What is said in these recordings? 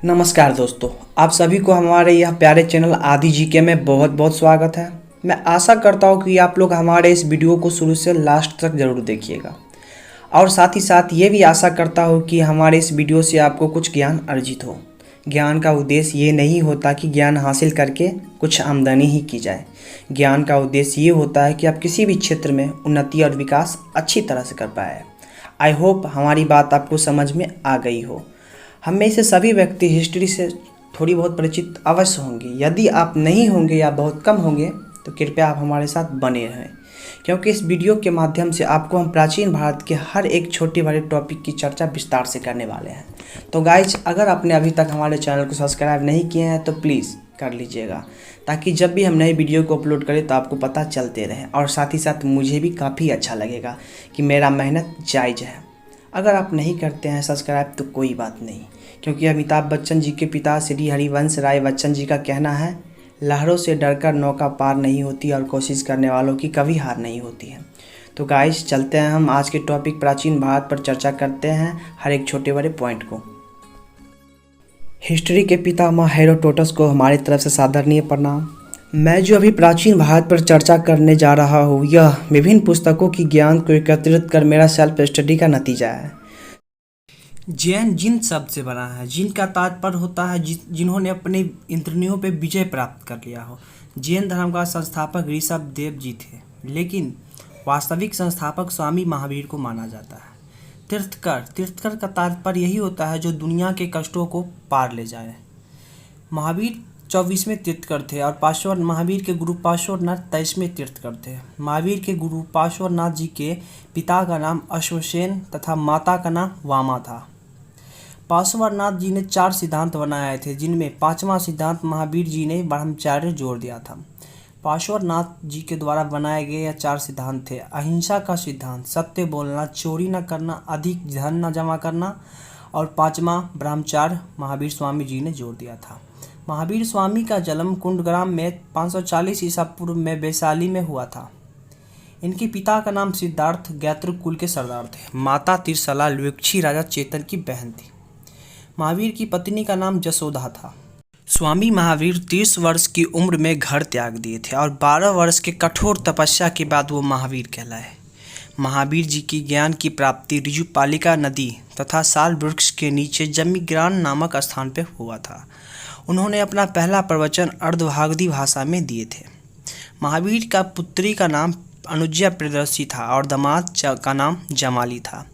नमस्कार दोस्तों, आप सभी को हमारे यह प्यारे चैनल आदि जीके में बहुत बहुत स्वागत है। मैं आशा करता हूँ कि आप लोग हमारे इस वीडियो को शुरू से लास्ट तक ज़रूर देखिएगा और साथ ही साथ ये भी आशा करता हूँ कि हमारे इस वीडियो से आपको कुछ ज्ञान अर्जित हो। ज्ञान का उद्देश्य ये नहीं होता कि ज्ञान हासिल करके कुछ आमदनी ही की जाए। ज्ञान का उद्देश्य ये होता है कि आप किसी भी क्षेत्र में उन्नति और विकास अच्छी तरह से कर पाए। आई होप हमारी बात आपको समझ में आ गई हो। हम में से सभी व्यक्ति हिस्ट्री से थोड़ी बहुत परिचित अवश्य होंगे। यदि आप नहीं होंगे या बहुत कम होंगे तो कृपया आप हमारे साथ बने रहें, क्योंकि इस वीडियो के माध्यम से आपको हम प्राचीन भारत के हर एक छोटे बड़े टॉपिक की चर्चा विस्तार से करने वाले हैं। तो गाइज, अगर आपने अभी तक हमारे चैनल को सब्सक्राइब नहीं किए हैं तो प्लीज़ कर लीजिएगा, ताकि जब भी हम नई वीडियो को अपलोड करें तो आपको पता चलते रहे और साथ ही साथ मुझे भी काफ़ी अच्छा लगेगा कि मेरा मेहनत जायज़ है। अगर आप नहीं करते हैं सब्सक्राइब तो कोई बात नहीं, क्योंकि अमिताभ बच्चन जी के पिता श्री हरिवंश राय बच्चन जी का कहना है, लहरों से डरकर नौका पार नहीं होती और कोशिश करने वालों की कभी हार नहीं होती है। तो गाइस, चलते हैं हम आज के टॉपिक प्राचीन भारत पर चर्चा करते हैं, हर एक छोटे बड़े पॉइंट को। हिस्ट्री के पितामह हेरोडोटस को हमारी तरफ से सादरणीय प्रणाम। मैं जो अभी प्राचीन भारत पर चर्चा करने जा रहा हूँ, यह विभिन्न पुस्तकों की ज्ञान को एकत्रित कर मेरा सेल्फ स्टडी का नतीजा है। जैन जिन शब्द से बना है, जिन का तात्पर्य होता है जिन्होंने अपने इंद्रियों पर विजय प्राप्त कर लिया हो। जैन धर्म का संस्थापक ऋषभ देव जी थे, लेकिन वास्तविक संस्थापक स्वामी महावीर को माना जाता है। तीर्थकर का तात्पर्य यही होता है जो दुनिया के कष्टों को पार ले जाए। महावीर 24वें तीर्थकर थे और महावीर के गुरु पार्श्वनाथ 23वें तीर्थकर थे। महावीर के गुरु पार्श्वनाथ जी के पिता का नाम अश्वसेन तथा माता का नाम वामा था। पार्श्वनाथ जी ने 4 सिद्धांत बनाए थे, जिनमें 5वां सिद्धांत महावीर जी ने ब्रह्मचर्य जोड़ दिया था। पार्श्वनाथ जी के द्वारा बनाए गए यह 4 सिद्धांत थे: अहिंसा का सिद्धांत, सत्य बोलना, चोरी न करना, अधिक धन न जमा करना, और 5वां ब्रह्मचर्य महावीर स्वामी जी ने जोड़ दिया था। महावीर स्वामी का जन्म कुंडग्राम में 540 ईसा पूर्व में वैशाली में हुआ था। इनके पिता का नाम सिद्धार्थ गैत्र कुल के सरदार थे। माता तिरसला लुक्षी राजा चेतन की बहन थी। महावीर की पत्नी का नाम जसोदा था। स्वामी महावीर 30 वर्ष की उम्र में घर त्याग दिए थे और 12 वर्ष के कठोर तपस्या के बाद वो महावीर कहलाए। महावीर जी की ज्ञान की प्राप्ति ऋजुपालिका नदी तथा साल वृक्ष के नीचे जमीग्रान नामक स्थान पर हुआ था। उन्होंने अपना पहला प्रवचन अर्धवागधी भाषा में दिए थे। महावीर का पुत्री का नाम अनुज्या प्रियदर्शी था और दामाद का नाम जमाली था।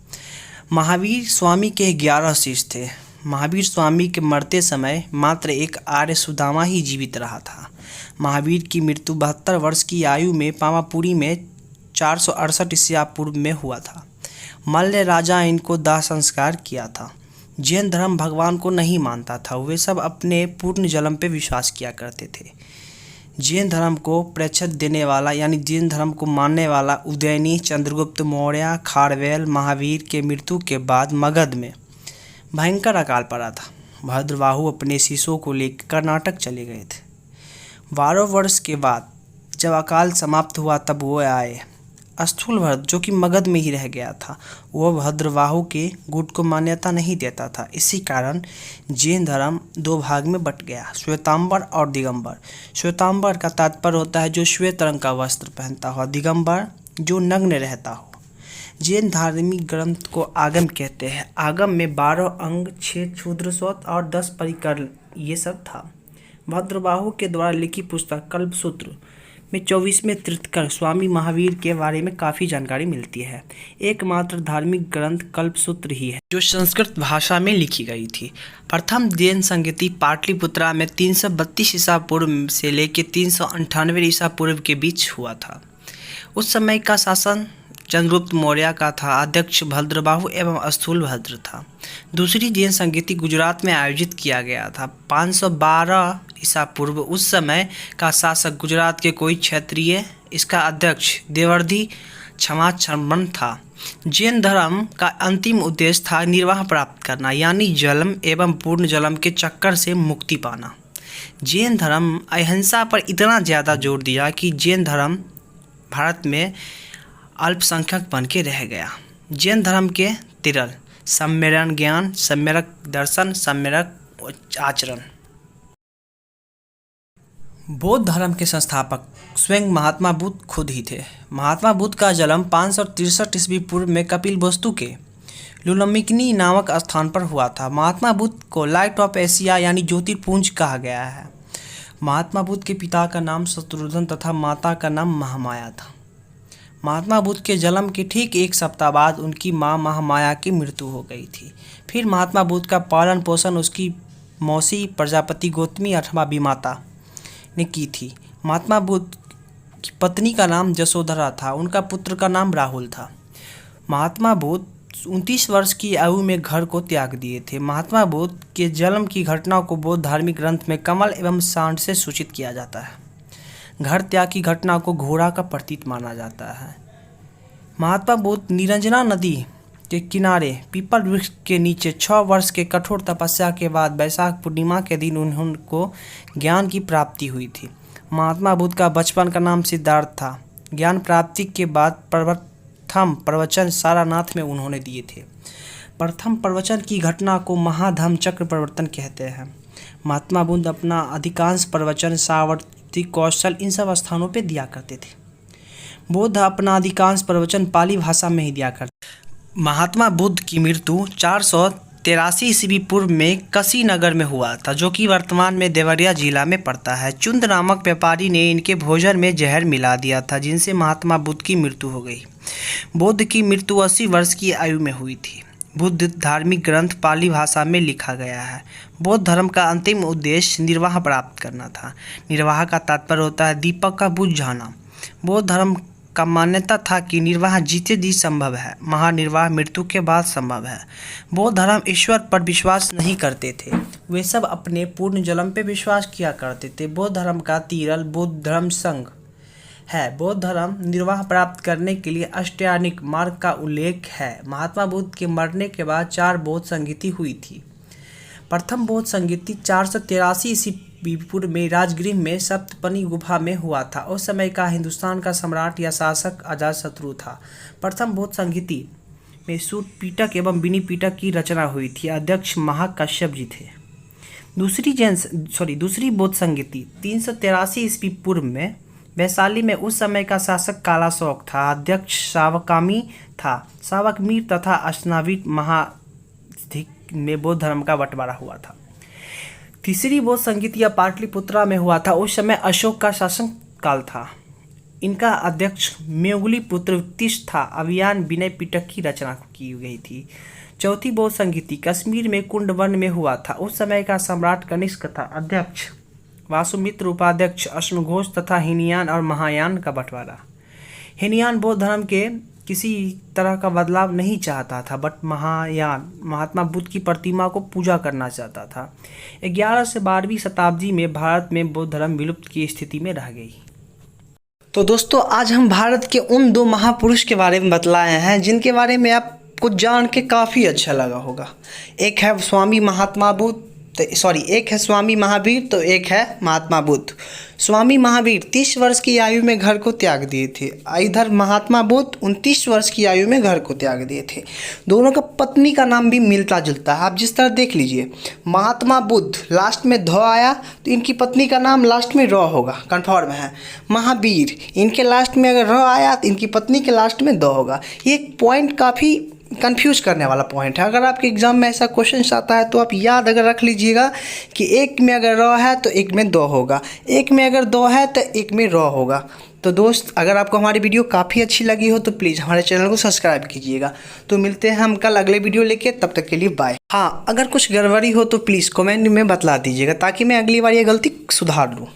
महावीर स्वामी के 11 शिष्य थे। महावीर स्वामी के मरते समय मात्र एक आर्य सुदामा ही जीवित रहा था। महावीर की मृत्यु 72 वर्ष की आयु में पावापुरी में 468 ईसा पूर्व में हुआ था। मल्ल राजा इनको दाह संस्कार किया था। जैन धर्म भगवान को नहीं मानता था, वे सब अपने पूर्ण जन्म पे विश्वास किया करते थे। जैन धर्म को प्रच्छद देने वाला यानी जैन धर्म को मानने वाला उदयनी, चंद्रगुप्त मौर्य, खारवेल महावीर के मृत्यु के बाद मगध में भयंकर अकाल पड़ा था। भद्रबाहु अपने शिष्यों को लेकर कर्नाटक चले गए थे। 12 वर्ष के बाद जब अकाल समाप्त हुआ तब वो आए। स्थूलभद्र, जो कि मगध में ही रह गया था, वह भद्रबाहु के गुट को मान्यता नहीं देता था। इसी कारण जैन धर्म 2 भाग में बट गया, श्वेतांबर और दिगंबर। श्वेतांबर का तात्पर्य होता है जो श्वेत रंग का वस्त्र पहनता हो, दिगंबर जो नग्न रहता हो। जैन धार्मिक ग्रंथ को आगम कहते हैं। आगम में 12 अंग, 6 क्षुद्र स्रोत और 10 परिकर ये सब था। भद्रबाहु के द्वारा लिखी पुस्तक कल्पसूत्र में 24वें तीर्थकर स्वामी महावीर के बारे में काफ़ी जानकारी मिलती है। एकमात्र धार्मिक ग्रंथ कल्पसूत्र ही है जो संस्कृत भाषा में लिखी गई थी। प्रथम जैन संगति पाटलिपुत्रा में 332 ईसा पूर्व से लेकर 398 ईसा पूर्व के बीच हुआ था। उस समय का शासन चंद्रगुप्त मौर्य का था। अध्यक्ष भद्रबाहु एवं स्थूलभद्र था। दूसरी जैन संगीति गुजरात में आयोजित किया गया था 512 ईसा पूर्व। उस समय का शासक गुजरात के कोई क्षत्रिय, इसका अध्यक्ष देवर्धि क्षमाचरण था। जैन धर्म का अंतिम उद्देश्य था निर्वाह प्राप्त करना, यानी जन्म एवं पूर्ण जन्म के चक्कर से मुक्ति पाना। जैन धर्म अहिंसा पर इतना ज़्यादा जोर दिया कि जैन धर्म भारत में अल्पसंख्यक बन के रह गया। जैन धर्म के तिरल सम्मेलन ज्ञान, सम्यक दर्शन, सम्यक आचरण। बौद्ध धर्म के संस्थापक स्वयं महात्मा बुद्ध खुद ही थे। महात्मा बुद्ध का जन्म 563 ईस्वी पूर्व में कपिलवस्तु के लुलम्बिनी नामक स्थान पर हुआ था। महात्मा बुद्ध को लाइट ऑफ एशिया यानी ज्योतिर्पुंज कहा गया है। महात्मा बुद्ध के पिता का नाम शत्रुघ्न तथा माता का नाम महामाया था। महात्मा बुद्ध के जन्म के ठीक एक सप्ताह बाद उनकी मां महामाया की मृत्यु हो गई थी। फिर महात्मा बुद्ध का पालन पोषण उसकी मौसी प्रजापति गौतमी अथवा विमाता ने की थी। महात्मा बुद्ध की पत्नी का नाम जसोधरा था। उनका पुत्र का नाम राहुल था। महात्मा बुद्ध 29 वर्ष की आयु में घर को त्याग दिए थे। महात्मा बुद्ध के जन्म की घटना को बौद्ध धार्मिक ग्रंथ में कमल एवं सांड से सूचित किया जाता है। घर त्याग की घटना को घोड़ा का प्रतीक माना जाता है। महात्मा बुद्ध निरंजना नदी के किनारे पीपल वृक्ष के नीचे 6 वर्ष के कठोर तपस्या के बाद वैशाख पूर्णिमा के दिन उनको ज्ञान की प्राप्ति हुई थी। महात्मा बुद्ध का बचपन का नाम सिद्धार्थ था। ज्ञान प्राप्ति के बाद प्रथम प्रवचन सारनाथ में उन्होंने दिए थे। प्रथम प्रवचन की घटना को महाधम्म चक्र प्रवर्तन कहते हैं। महात्मा बुद्ध अपना अधिकांश प्रवचन सावर्ती, कौशल इन सब स्थानों पर दिया करते थे। बुद्ध अपना अधिकांश प्रवचन पाली भाषा में ही दिया करते। महात्मा बुद्ध की मृत्यु 483 ईस्वी पूर्व में कशीनगर में हुआ था, जो कि वर्तमान में देवरिया जिला में पड़ता है। चुंद नामक व्यापारी ने इनके भोजन में जहर मिला दिया था, जिनसे महात्मा बुद्ध की मृत्यु हो गई। बुद्ध की मृत्यु 80 वर्ष की आयु में हुई थी। बुद्ध धार्मिक ग्रंथ पाली भाषा में लिखा गया है। बौद्ध धर्म का अंतिम उद्देश्य निर्वाह प्राप्त करना था। निर्वाह का तात्पर्य होता है दीपक का बुझ जाना। बौद्ध धर्म का मान्यता था कि निर्वाह जीते जी संभव है, महानिर्वाह मृत्यु के बाद संभव है। बौद्ध धर्म ईश्वर पर विश्वास नहीं करते थे, वे सब अपने पूर्ण जन्म पे विश्वास किया करते थे। बौद्ध धर्म का तीरल बौद्ध धर्म संघ है। बौद्ध धर्म निर्वाह प्राप्त करने के लिए अष्टायनिक मार्ग का उल्लेख है। महात्मा बुद्ध के मरने के बाद 4 बौद्ध संगीति हुई थी। प्रथम बौद्ध संगीति 483 ईस्वी पूर्व में राजगृह में सप्तपनी गुफा में हुआ था। उस समय का हिंदुस्तान का सम्राट या शासक अजातशत्रु था। प्रथम बौद्ध संगीति में सूत पीटक एवं बिनी पीटक की रचना हुई थी। अध्यक्ष महाकश्यप जी थे। दूसरी बौद्ध संगीति 383 ईस्वी पूर्व में वैशाली में उस समय का शासक कालाशोक था। अध्यक्ष सावकामी था। सावकमीर तथा अश्नाविट महाधिक में बौद्ध धर्म का बंटवारा हुआ था। तीसरी बौद्ध संगीति या पाटलिपुत्रा में हुआ था। उस समय अशोक का शासन काल था। इनका अध्यक्ष मेघुली पुत्र तिष था। अभियान विनय पिटक की रचना की गई थी। चौथी बौद्ध संगीति कश्मीर में कुंडवन में हुआ था। उस समय का सम्राट कनिष्क था। अध्यक्ष वासुमित्र, उपाध्यक्ष अश्मघोष तथा हीनयान और महायान का बंटवारा। हीनयान बौद्ध धर्म के किसी तरह का बदलाव नहीं चाहता था, बट महायान महात्मा बुद्ध की प्रतिमा को पूजा करना चाहता था। 11 से 12वीं शताब्दी में भारत में बौद्ध धर्म विलुप्त की स्थिति में रह गई। तो दोस्तों, आज हम भारत के उन 2 महापुरुष के बारे में बतलाए हैं जिनके बारे में आपको जान के काफ़ी अच्छा लगा होगा। एक है स्वामी महावीर तो एक है महात्मा बुद्ध। स्वामी महावीर 30 वर्ष की आयु में घर को त्याग दिए थे। इधर महात्मा बुद्ध 29 वर्ष की आयु में घर को त्याग दिए थे। दोनों का पत्नी का नाम भी मिलता जुलता है। आप जिस तरह देख लीजिए, महात्मा बुद्ध लास्ट में ध आया तो इनकी पत्नी का नाम लास्ट में र होगा, कन्फर्म है। महावीर इनके लास्ट में अगर र आया तो इनकी पत्नी के लास्ट में द होगा। ये पॉइंट काफ़ी कंफ्यूज करने वाला पॉइंट है। अगर आपके एग्जाम में ऐसा क्वेश्चन आता है तो आप याद अगर रख लीजिएगा कि एक में अगर र है तो एक में दो होगा, एक में अगर दो है तो एक में र होगा। तो दोस्त, अगर आपको हमारी वीडियो काफ़ी अच्छी लगी हो तो प्लीज़ हमारे चैनल को सब्सक्राइब कीजिएगा। तो मिलते हैं हम कल अगले वीडियो लेके, तब तक के लिए बाय। हाँ, अगर कुछ गड़बड़ी हो तो प्लीज़ कमेंट में बतला दीजिएगा ताकि मैं अगली बार ये गलती सुधार लूँ।